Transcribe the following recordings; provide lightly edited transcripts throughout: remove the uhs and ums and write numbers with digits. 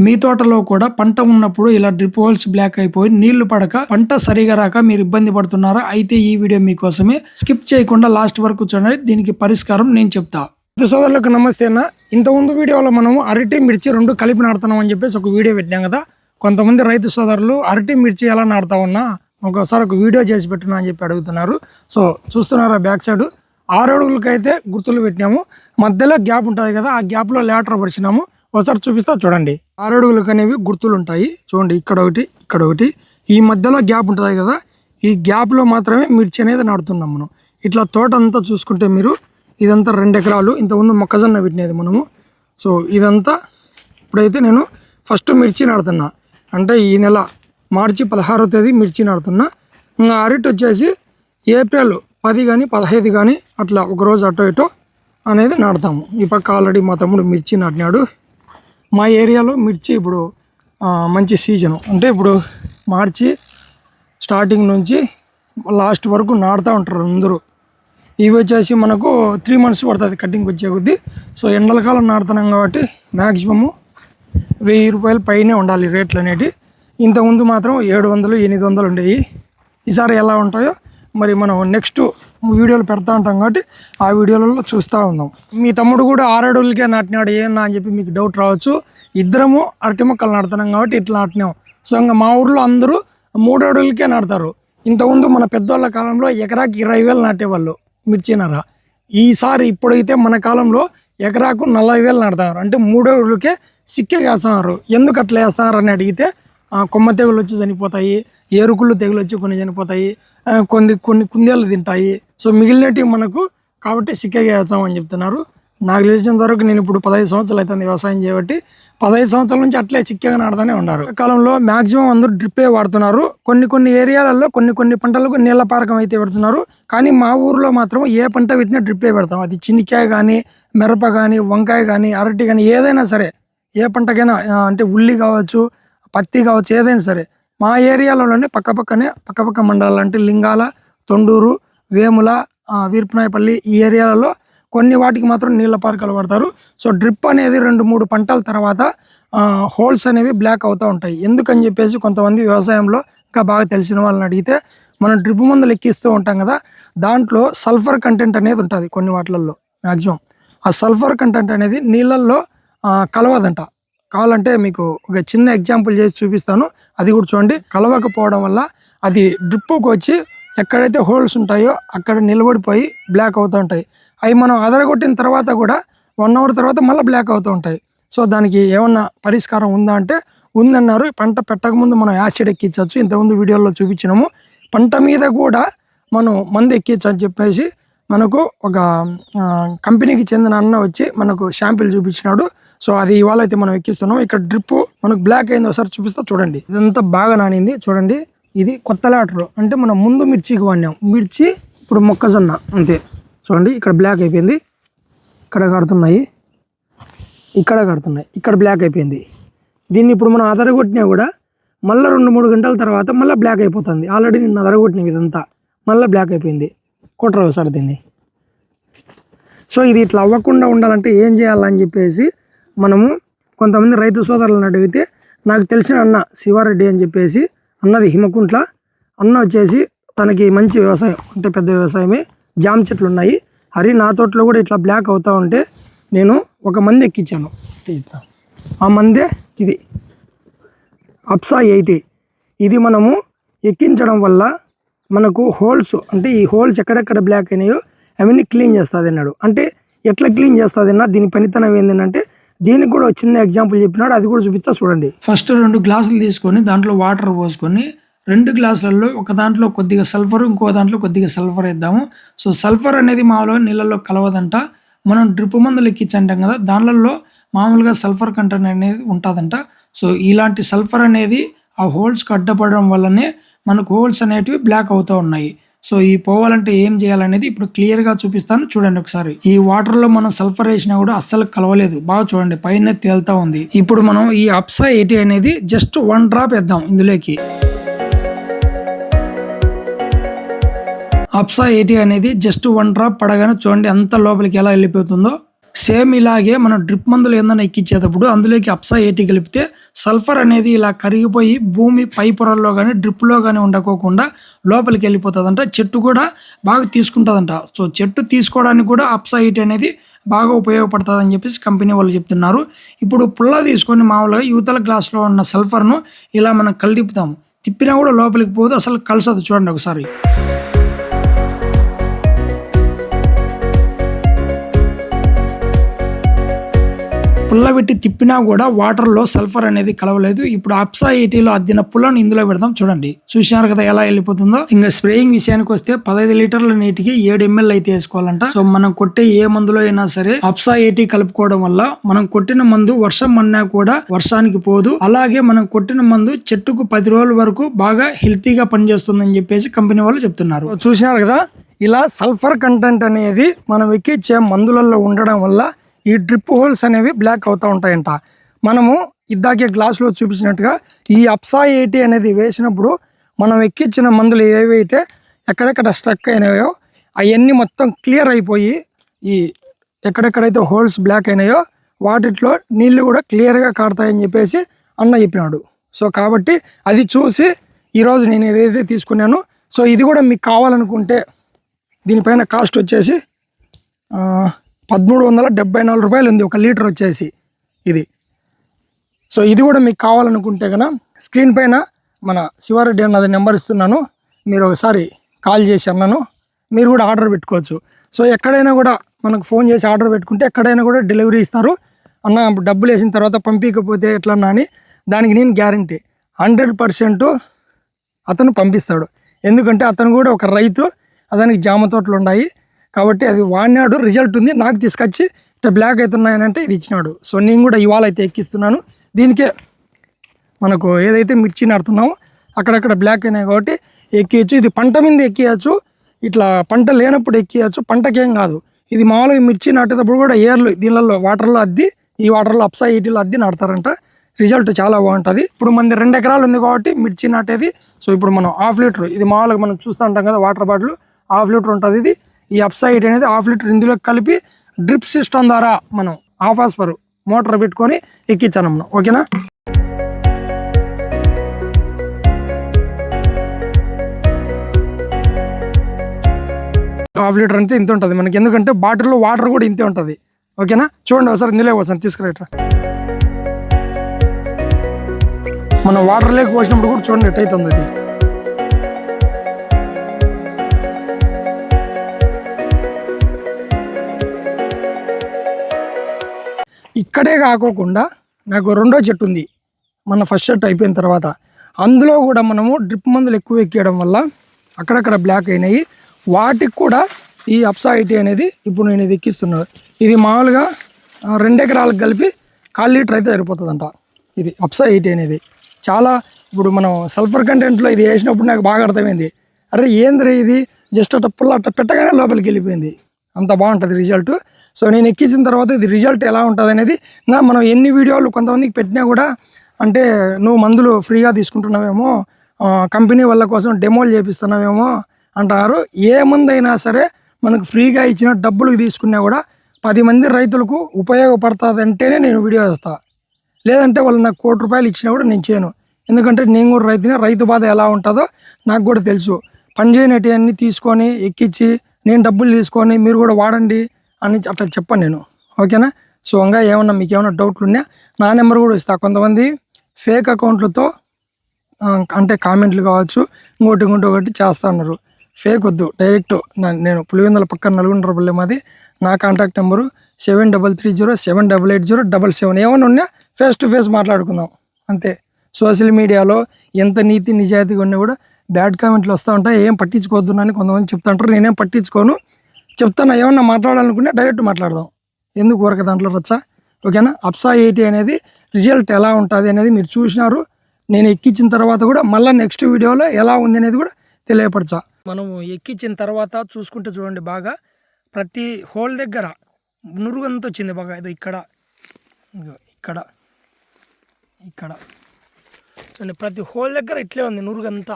మీ తోటలో కూడా పంట ఉన్నప్పుడు ఇలా డ్రిప్ హోల్స్ బ్లాక్ అయిపోయి నీళ్లు పడక పంట సరిగా రాక మీరు ఇబ్బంది పడుతున్నారా? అయితే ఈ వీడియో మీకోసమే. స్కిప్ చేయకుండా లాస్ట్ వరకు చూడండి. దీనికి పరిష్కారం నేను చెప్తా. సోదరులకు నమస్తే అన్న. ఇంతకుముందు వీడియోలో మనము అరటి మిర్చి రెండు కలిపి నాటుతున్నాం అని చెప్పేసి ఒక వీడియో పెట్టాం కదా. కొంతమంది రైతు సోదరులు అరటి మిర్చి ఎలా నాటుతా ఉన్నా ఒకసారి ఒక వీడియో చేసి పెట్టున్నా అని చెప్పి అడుగుతున్నారు. సో చూస్తున్నారా, బ్యాక్ సైడ్ 6 అడుగులకైతే గుర్తులు పెట్టినాము. మధ్యలో గ్యాప్ ఉంటుంది కదా, ఆ గ్యాప్లో లేటర్ పరిచినాము. ఒకసారి చూపిస్తా చూడండి. 6 అడుగులకు అనేవి గుర్తులు ఉంటాయి చూడండి. ఇక్కడ ఒకటి, ఇక్కడ ఒకటి, ఈ మధ్యలో గ్యాప్ ఉంటుంది కదా, ఈ గ్యాప్లో మాత్రమే మిర్చి అనేది నాటుతున్నాం మనం. ఇట్లా తోట అంతా చూసుకుంటే మీరు, ఇదంతా 2 ఎకరాలు. ఇంతకుముందు మొక్కజొన్న పెట్టినది మనము. సో ఇదంతా ఇప్పుడైతే నేను ఫస్ట్ మిర్చి నాడుతున్నా. అంటే ఈ నెల మార్చి 16వ తేదీ మిర్చి నాడుతున్నా. ఇంకా అరటి వచ్చేసి ఏప్రిల్ 10 కానీ 15 కానీ అట్లా ఒకరోజు అటో ఇటో అనేది నాటుతాము. ఈ పక్క ఆల్రెడీ మా తమ్ముడు మిర్చి నాటినాడు. మా ఏరియాలో మిర్చి ఇప్పుడు మంచి సీజను. అంటే ఇప్పుడు మార్చి స్టార్టింగ్ నుంచి లాస్ట్ వరకు నాటుతూ ఉంటారు అందరూ. ఇవి వచ్చేసి మనకు 3 months పడుతుంది కటింగ్ వచ్చే కొద్దీ. సో ఎండల కాలం నాడుతున్నాం కాబట్టి మ్యాక్సిమము 1000 రూపాయల పైనే ఉండాలి రేట్లు అనేవి. ఇంతకుముందు మాత్రం 700, 800 ఉండేవి. ఈసారి ఎలా ఉంటాయో మరి మనం నెక్స్ట్ వీడియోలు పెడతా ఉంటాం కాబట్టి ఆ వీడియోలలో చూస్తూ ఉందాం. మీ తమ్ముడు కూడా 6 అడుగులకే నాటినాడు ఏమన్నా అని చెప్పి మీకు డౌట్ రావచ్చు. ఇద్దరము అరటి మొక్కలు నాటుతున్నాం కాబట్టి ఇట్లా నాటినాం. సో ఇంకా మా ఊర్లో అందరూ 3 అడుగులకే నాటుతారు. ఇంతకుముందు మన పెద్దవాళ్ళ కాలంలో ఎకరాకి 20,000 నాటేవాళ్ళు మిర్చినారా. ఈసారి ఇప్పుడైతే మన కాలంలో ఎకరాకు 40,000 నాటుతున్నారు. అంటే 3 అడుగులకే సిక్కే వేస్తున్నారు. ఎందుకు అట్లా వేస్తున్నారు అని అడిగితే కొమ్మ తెగులు వచ్చి చనిపోతాయి, ఏరుకుళ్ళు తెగులు వచ్చి కొన్ని చనిపోతాయి, కొన్ని కుందేళ్ళు తింటాయి. సో మిగిలినవి మనకు కాబట్టి సిక్కగా వేస్తామని చెప్తున్నారు. నాకు తెలిసినంత వరకు నేను ఇప్పుడు 15 సంవత్సరాలు అవుతుంది వ్యవసాయం చేయబట్టి 15 సంవత్సరాల నుంచి అట్లే చిక్కగా నాటుతూనే ఉన్నారు. కాలంలో మాక్సిమం అందరూ డ్రిప్పే వాడుతున్నారు. కొన్ని ఏరియాలలో కొన్ని పంటలకు నీళ్ళ పారకం అయితే పెడుతున్నారు. కానీ మా ఊర్లో మాత్రం ఏ పంట పెట్టినా డ్రిప్పే పెడతాం. అది చిన్నికాయ కానీ, మిరప కానీ, వంకాయ కానీ, అరటి కానీ, ఏదైనా సరే ఏ పంటకైనా, అంటే ఉల్లి కావచ్చు, పత్తి కావచ్చు, ఏదైనా సరే మా ఏరియాలోనే పక్క మండలాలు అంటే లింగాల, తొండూరు, వేముల, వీర్పనాయపల్లి ఈ ఏరియాలలో కొన్ని వాటికి మాత్రం నీళ్ళ పారకాలు పడతారు. సో డ్రిప్ అనేది 2-3 పంటల తర్వాత హోల్స్ అనేవి బ్లాక్ అవుతూ ఉంటాయి. ఎందుకని చెప్పేసి కొంతమంది వ్యవసాయంలో ఇంకా బాగా తెలిసిన వాళ్ళని అడిగితే, మనం డ్రిప్ మందులు ఎక్కిస్తూ ఉంటాం కదా, దాంట్లో సల్ఫర్ కంటెంట్ అనేది ఉంటుంది కొన్ని వాటిలలో మ్యాక్సిమం. ఆ సల్ఫర్ కంటెంట్ అనేది నీళ్ళల్లో కలవదంట. కావాలంటే మీకు ఒక చిన్న ఎగ్జాంపుల్ చేసి చూపిస్తాను, అది కూడా చూడండి. కలవకపోవడం వల్ల అది డ్రిప్పుకి వచ్చి ఎక్కడైతే హోల్స్ ఉంటాయో అక్కడ నిలబడిపోయి బ్లాక్ అవుతూ ఉంటాయి. అవి మనం అదరగొట్టిన తర్వాత కూడా 1 hour తర్వాత మళ్ళీ బ్లాక్ అవుతూ ఉంటాయి. సో దానికి ఏమన్నా పరిష్కారం ఉందా అంటే ఉందన్నారు. పంట పెట్టకముందు మనం యాసిడ్ ఎక్కించవచ్చు. ఇంతకుముందు వీడియోలో చూపించినాము. పంట మీద కూడా మనం మందు ఎక్కించు అని చెప్పేసి మనకు ఒక కంపెనీకి చెందిన అన్న వచ్చి మనకు శాంపిల్ చూపించినాడు. సో అది ఇవాళ అయితే మనం ఎక్కిస్తున్నాం. ఇక్కడ డ్రిప్ మనకు బ్లాక్ అయింది, ఒకసారి చూపిస్తా చూడండి. ఇదంతా బాగా నానింది చూడండి. ఇది కొత్త లాటరు, అంటే మనం ముందు మిర్చికి వాడినాం. మిర్చి ఇప్పుడు మొక్కజొన్న అంతే. చూడండి ఇక్కడ బ్లాక్ అయిపోయింది, ఇక్కడ కడుతున్నాయి, ఇక్కడ బ్లాక్ అయిపోయింది. దీన్ని ఇప్పుడు మనం అదరగొట్టినా కూడా మళ్ళీ 2-3 గంటల తర్వాత మళ్ళీ బ్లాక్ అయిపోతుంది. ఆల్రెడీ నేను అదరగొట్టిన ఇదంతా మళ్ళీ బ్లాక్ అయిపోయింది. కొట్టరు సార్ దీన్ని. సో ఇది ఇట్లా అవ్వకుండా ఉండాలంటే ఏం చేయాలని చెప్పేసి మనము కొంతమంది రైతు సోదరులను అడిగితే, నాకు తెలిసిన అన్న శివారెడ్డి అని చెప్పేసి, అన్నది హిమకుంట్ల అన్న వచ్చేసి తనకి మంచి వ్యవసాయం, అంటే పెద్ద వ్యవసాయమే, జామ చెట్లు ఉన్నాయి. హరి నా తోటలో కూడా ఇట్లా బ్లాక్ అవుతూ ఉంటే నేను ఒక మంది ఎక్కించాను. ఆ మందే ఇది అప్సా 80. ఇది మనము ఎక్కించడం వల్ల మనకు హోల్స్, అంటే ఈ హోల్స్ ఎక్కడెక్కడ బ్లాక్ అయినాయో అవన్నీ క్లీన్ చేస్తుంది అన్నాడు. అంటే ఎట్లా క్లీన్ చేస్తుంది అన్న, దీని పనితనం ఏంటంటే దీనికి కూడా చిన్న ఎగ్జాంపుల్ చెప్పినాడు, అది కూడా చూపిస్తా చూడండి. ఫస్ట్ 2 గ్లాసులు తీసుకొని దాంట్లో వాటర్ పోసుకొని 2 గ్లాసులలో ఒక దాంట్లో కొద్దిగా సల్ఫర్, ఇంకో దాంట్లో కొద్దిగా సల్ఫర్ వేద్దాము. సో సల్ఫర్ అనేది మామూలుగా నీళ్ళలో కలవదంట. మనం డ్రిప్ మందులు ఎక్కించంటాం కదా, దానిలలో మామూలుగా సల్ఫర్ కంటెంట్ అనేది ఉంటుందంట. సో ఇలాంటి సల్ఫర్ అనేది ఆ హోల్స్కి అడ్డపడడం వల్లనే మనకు హోల్స్ అనేటివి బ్లాక్ అవుతూ ఉన్నాయి. సో ఈ పోవాలంటే ఏం చేయాలనేది ఇప్పుడు క్లియర్గా చూపిస్తాను చూడండి ఒకసారి. ఈ వాటర్లో మనం సల్ఫర్ వేసినా కూడా అస్సలు కలవలేదు, బాగా చూడండి, పైన తేలుతా ఉంది. ఇప్పుడు మనం ఈ అప్సా 80 అనేది జస్ట్ 1 డ్రాప్ వేద్దాం ఇందులోకి. అప్సా 80 అనేది జస్ట్ 1 డ్రాప్ పడగానే చూడండి ఎంత లోపలికి ఎలా వెళ్ళిపోతుందో. సేమ్ ఇలాగే మనం డ్రిప్ మందులు ఏదైనా ఎక్కించేటప్పుడు అందులోకి అప్సా 80 కలిపితే సల్ఫర్ అనేది ఇలా కరిగిపోయి భూమి పై పొరల్లో కానీ డ్రిప్లో కానీ ఉండకోకుండా లోపలికి వెళ్ళిపోతుందంట. చెట్టు కూడా బాగా తీసుకుంటుందంట. సో చెట్టు తీసుకోవడానికి కూడా అప్సా 80 అనేది బాగా ఉపయోగపడుతుంది అని చెప్పేసి కంపెనీ వాళ్ళు చెప్తున్నారు. ఇప్పుడు పుల్ల తీసుకొని మామూలుగా యువతల గ్లాస్లో ఉన్న సల్ఫర్ను ఇలా మనం కలిదిప్పుతాం. తిప్పినా కూడా లోపలికి పోదు, అసలు కలిసదు. చూడండి ఒకసారి. పుల్ల పెట్టి తిప్పినా కూడా వాటర్లో సల్ఫర్ అనేది కలవలేదు. ఇప్పుడు అప్సా 80లో అద్దిన పుల్లను ఇందులో పెడతాం. చూడండి, చూసినారు కదా ఎలా వెళ్ళిపోతుందో. ఇంకా స్ప్రేయింగ్ విషయానికి వస్తే 15 లీటర్ల నీటికి 7 ml అయితే వేసుకోవాలంట. సో మనం కొట్టే ఏ మందులో అయినా సరే అప్సా 80 కలుపుకోవడం వల్ల మనం కొట్టిన మందు వర్షం అన్నా కూడా వర్షానికి పోదు. అలాగే మనం కొట్టిన మందు చెట్టుకు 10 రోజుల వరకు బాగా హెల్తీగా పనిచేస్తుందని చెప్పేసి కంపెనీ వాళ్ళు చెప్తున్నారు. చూసినారు కదా, ఇలా సల్ఫర్ కంటెంట్ అనేది మనం ఎక్కించే మందులలో ఉండడం వల్ల ఈ డ్రిప్ హోల్స్ అనేవి బ్లాక్ అవుతూ ఉంటాయంట. మనము ఇద్దాకే గ్లాసులో చూపించినట్టుగా ఈ అప్సా 80 అనేది వేసినప్పుడు మనం ఎక్కించిన మందులు ఏవైతే ఎక్కడెక్కడ స్ట్రక్ అయినాయో అవన్నీ మొత్తం క్లియర్ అయిపోయి ఈ ఎక్కడెక్కడైతే హోల్స్ బ్లాక్ అయినాయో వాటిలో నీళ్లు కూడా క్లియర్గా కారుతాయని చెప్పేసి అన్న చెప్పినాడు. సో కాబట్టి అది చూసి ఈరోజు నేను ఏదైతే తీసుకున్నానో, సో ఇది కూడా మీకు కావాలనుకుంటే దీనిపైన కాస్ట్ వచ్చేసి 1374 రూపాయలు ఉంది 1 లీటర్ వచ్చేసి ఇది. సో ఇది కూడా మీకు కావాలనుకుంటే కనుక స్క్రీన్ పైన మన శివారెడ్డి అన్నది నెంబర్ ఇస్తున్నాను, మీరు ఒకసారి కాల్ చేసి అన్నాను, మీరు కూడా ఆర్డర్ పెట్టుకోవచ్చు. సో ఎక్కడైనా కూడా మనకు ఫోన్ చేసి ఆర్డర్ పెట్టుకుంటే ఎక్కడైనా కూడా డెలివరీ ఇస్తారు. అన్న డబ్బులు వేసిన తర్వాత పంపించకపోతే ఎట్లన్నా అని దానికి నేను గ్యారంటీ 100% అతను పంపిస్తాడు. ఎందుకంటే అతను కూడా ఒక రైతు, అతనికి జామ తోటలు ఉన్నాయి కాబట్టి అది వాడినాడు, రిజల్ట్ ఉంది, నాకు తీసుకొచ్చి ఇట్లా బ్లాక్ అవుతున్నాయనంటే ఇది ఇచ్చినాడు. సో నేను కూడా ఇవాళ అయితే ఎక్కిస్తున్నాను. దీనికే మనకు ఏదైతే మిర్చి నాడుతున్నామో అక్కడక్కడ బ్లాక్ అయినాయి కాబట్టి ఎక్కియచ్చు. ఇది పంట మీద ఎక్కియచ్చు, ఇట్లా పంట లేనప్పుడు ఎక్కియచ్చు, పంటకేం కాదు. ఇది మామూలుగా మిర్చి నాటేటప్పుడు కూడా ఏర్లు దీనిలో వాటర్లో అద్ది, ఈ వాటర్లో అప్సా 80లో అద్ది నాటుతారంట. రిజల్ట్ చాలా బాగుంటుంది. ఇప్పుడు మనది 2 ఎకరాలు ఉంది కాబట్టి మిర్చి నాటేది. సో ఇప్పుడు మనం 1/2 లీటర్, ఇది మామూలుగా మనం చూస్తూ ఉంటాం కదా వాటర్ బాటిల్ 1/2 లీటర్ ఉంటుంది. ఇది ఈ అప్సా 80 అనేది 1/2 లీటర్ ఇందులో కలిపి డ్రిప్ సిస్టమ్ ద్వారా మనం 1/2 హార్స్పవర్ మోటార్ పెట్టుకొని ఎక్కించాను మనం. ఓకేనా? హాఫ్ లీటర్ అంటే ఇంత ఉంటుంది మనకి, ఎందుకంటే బాటిల్లో వాటర్ కూడా ఇంతే ఉంటుంది. ఓకేనా? చూడండి ఒకసారి ఇందులో పోసాను, తీసుకురా. మనం వాటర్ లేక పోసినప్పుడు కూడా చూడండి ఎట్టయితుంది అది. ఇక్కడే కాకోకుండా నాకు 2వ చెట్టు ఉంది, మన ఫస్ట్ చెట్టు అయిపోయిన తర్వాత. అందులో కూడా మనము డ్రిప్ మందులు ఎక్కువ ఎక్కియడం వల్ల అక్కడక్కడ బ్లాక్ అయినాయి. వాటికి కూడా ఈ అప్సా 80 అనేది ఇప్పుడు నేను ఇది ఎక్కిస్తున్నాను. ఇది మామూలుగా 2 ఎకరాలకు కలిపి 1/4 లీటర్ అయితే సరిపోతుందంట. ఇది అప్సా 80 అనేది చాలా, ఇప్పుడు మనం సల్ఫర్ కంటెంట్లో ఇది వేసినప్పుడు నాకు బాగా అర్థమైంది. అరే ఏంద్రే ఇది, జస్ట్ అట్ట పుల్ల అట్ట పెట్టగానే లోపలికి వెళ్ళిపోయింది, అంత బాగుంటుంది రిజల్ట్. సో నేను ఎక్కించిన తర్వాత ఇది రిజల్ట్ ఎలా ఉంటుంది అనేది, ఇంకా మనం ఎన్ని వీడియోలు కొంతమందికి పెట్టినా కూడా అంటే నువ్వు మందులు ఫ్రీగా తీసుకుంటున్నావేమో, కంపెనీ వాళ్ళ కోసం డెమోలు చేపిస్తున్నావేమో అంటారు. ఏ మందు అయినా సరే మనకు ఫ్రీగా ఇచ్చిన డబ్బులకు తీసుకున్నా కూడా 10 మంది రైతులకు ఉపయోగపడుతుంది అంటేనే నేను వీడియో చేస్తాను. లేదంటే వాళ్ళు నాకు ₹1,00,00,000 ఇచ్చినా కూడా నేను చేయను. ఎందుకంటే నేను కూడా రైతునే, రైతు బాధ ఎలా ఉంటుందో నాకు కూడా తెలుసు. పని చేయనటి అన్నీ తీసుకొని ఎక్కించి నేను డబ్బులు తీసుకొని మీరు కూడా వాడండి అని అట్లా చెప్పాను నేను. ఓకేనా? సో ఇంకా ఏమన్నా మీకు ఏమైనా డౌట్లు ఉన్నా నా నెంబర్ కూడా ఇస్తాను. కొంతమంది ఫేక్ అకౌంట్లతో అంటే కామెంట్లు కావచ్చు ఇంకోటి ఒకటి చేస్తూ ఉన్నారు. ఫేక్ వద్దు, డైరెక్ట్ నేను పులివెందుల పక్కన నల్గొండపల్లి మాది. నా కాంటాక్ట్ నెంబరు 7330780777. ఏమైనా ఉన్నా ఫేస్ టు ఫేస్ మాట్లాడుకుందాం అంతే. సోషల్ మీడియాలో ఎంత నీతి నిజాయితీగా ఉన్నా కూడా బ్యాడ్ కామెంట్లు వస్తూ ఉంటాయి, ఏం పట్టించుకోవద్దు అని కొంతమంది చెప్తుంటారు. నేనేం పట్టించుకోను, చెప్తాను. ఏమన్నా మాట్లాడాలనుకుంటే డైరెక్ట్ మాట్లాడదాం, ఎందుకు ఊరక దాంట్లో రచ్చా. ఓకేనా? అప్సా 80 అనేది రిజల్ట్ ఎలా ఉంటుంది అనేది మీరు చూసినారు. నేను ఎక్కించిన తర్వాత కూడా మళ్ళీ నెక్స్ట్ వీడియోలో ఎలా ఉంది అనేది కూడా తెలియపరచా. మనము ఎక్కించిన తర్వాత చూసుకుంటే చూడండి, బాగా ప్రతి హోల్ దగ్గర నురుగంతా వచ్చింది బాగా. ఇది ఇక్కడ ఇక్కడ ఇక్కడ చూడండి, ప్రతి హోల్ దగ్గర ఇట్లే ఉంది నురుగంతా.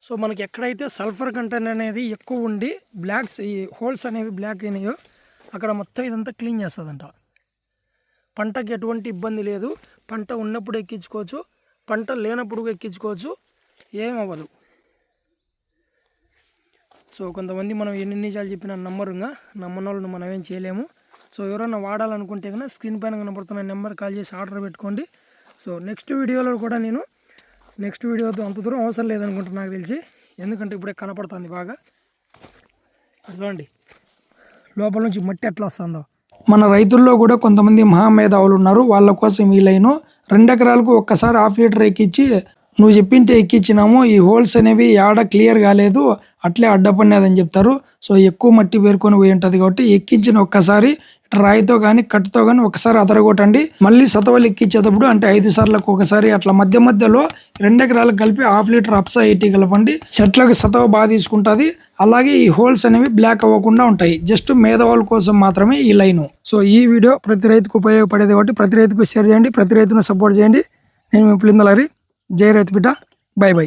సో మనకి ఎక్కడైతే సల్ఫర్ కంటెంట్ అనేది ఎక్కువ ఉండి బ్లాక్స్ ఈ హోల్స్ అనేవి బ్లాక్ అయినాయో అక్కడ మొత్తం ఇదంతా క్లీన్ చేస్తుందంట. పంటకి ఎటువంటి ఇబ్బంది లేదు. పంట ఉన్నప్పుడు ఎక్కించుకోవచ్చు, పంట లేనప్పుడు ఎక్కించుకోవచ్చు, ఏమవ్వదు. సో కొంతమంది మనం ఎన్ని నిజాలు చెప్పినా నమ్మరుగా, నమ్మని వాళ్ళని మనం ఏం చేయలేము. సో ఎవరైనా వాడాలనుకుంటే కనుక స్క్రీన్ పైన కనబడుతున్న నెంబర్ కాల్ చేసి ఆర్డర్ పెట్టుకోండి. సో నెక్స్ట్ వీడియోలో కూడా నేను నెక్స్ట్ వీడియోతో అంత దూరం అవసరం లేదనుకుంటున్నా నాకు తెలిసి, ఎందుకంటే ఇప్పుడే కనపడుతుంది బాగా. చూడండి లోపల నుంచి మట్టి ఎట్లా వస్తుందో. మన రైతుల్లో కూడా కొంతమంది మహామేధావులు ఉన్నారు. వాళ్ళ కోసం ఈ లైను 2 ఎకరాలకు ఒక్కసారి 1/2 లీటర్ ఎక్కించి నువ్వు చెప్పింటే ఎక్కించినాము, ఈ హోల్స్ అనేవి ఆడ క్లియర్ కాలేదు, అట్లే అడ్డపడినదని చెప్తారు. సో ఎక్కువ మట్టి పేరుకొని పోయి ఉంటుంది కాబట్టి ఎక్కించిన ఒక్కసారి రాయితో కానీ కట్టుతో కానీ ఒకసారి అదరగొట్టండి. మళ్ళీ సతవలు ఎక్కించేటప్పుడు అంటే 5 సార్లకు ఒకసారి అట్లా మధ్య మధ్యలో 2 ఎకరాలకు కలిపి 1/2 లీటర్ అప్సా 80 కలపండి. చెట్లకు సతవ బాగా తీసుకుంటుంది. అలాగే ఈ హోల్స్ అనేవి బ్లాక్ అవ్వకుండా ఉంటాయి. జస్ట్ మేధవాళ్ళ కోసం మాత్రమే ఈ లైను. సో ఈ వీడియో ప్రతి రైతుకు ఉపయోగపడేది కాబట్టి ప్రతి రైతుకు షేర్ చేయండి, ప్రతి రైతును సపోర్ట్ చేయండి. నేను మీ పులిందలారి. జై రైతు బిడ్డ. By by.